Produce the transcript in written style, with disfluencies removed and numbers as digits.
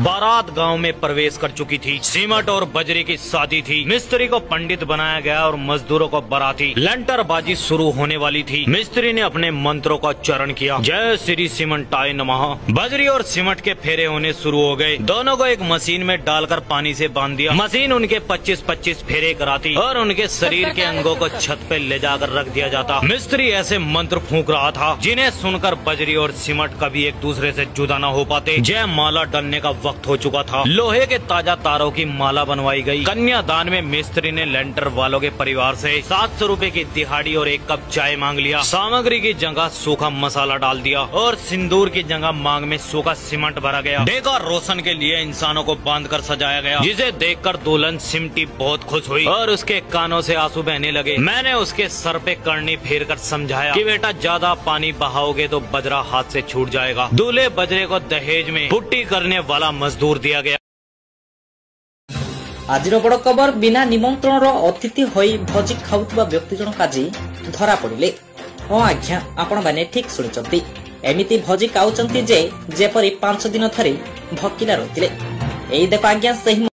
बारात गांव में प्रवेश कर चुकी थी। सीमेंट और बजरी की शादी थी। मिस्त्री को पंडित बनाया गया और मजदूरों को बाराती। लंटरबाजी शुरू होने वाली थी। मिस्त्री ने अपने मंत्रों का उच्चारण किया, जय श्री सीमेंटाय नमः। बजरी और सीमेंट के फेरे होने शुरू हो गए। दोनों को एक मशीन में डालकर पानी से बांध दिया। मशीन उनके 25-25 फेरे कराती और उनके शरीर के अंगों को छत पे ले जाकर रख दिया जाता। मिस्त्री ऐसे मंत्र फूंक रहा था जिन्हें सुनकर बजरी और सीमेंट कभी एक दूसरे से जुदा न हो पाते। जय माला डलने का वक्त हो चुका था। लोहे के ताजा तारों की माला बनवाई गई। कन्यादान में मिस्त्री ने लेंटर वालों के परिवार से 700 रुपए की दिहाड़ी और 1 कप चाय मांग लिया। सामग्री की जगह सूखा मसाला डाल दिया और सिंदूर की जगह मांग में सूखा सीमेंट भरा गया। डेगा रोशन के लिए इंसानों को बांधकर सजाया गया, जिसे देखकर दुल्हन सिमटी बहुत खुश हुई और उसके कानों से आंसू बहने लगे। मैंने उसके सर पे करनी फेर कर समझाया कि बेटा ज्यादा पानी बहाओगे तो बजरा हाथ से छूट जाएगा। दूल्हे बजरे को दहेज में पुट्टी करने वाला मजदूर दिया गया। आज बड़ खबर, बिना निमंत्रण अतिथि होई भोजी खाउथबा व्यक्ति जनक आज धरा पड़िले। हाँ आज्ञा, आपण माने ठीक सुनिचंती। एमिति भोजी खाउचंती जे जेपरी 5 दिन धरी भकिला रहिथिले। एई देखो आज्ञा सही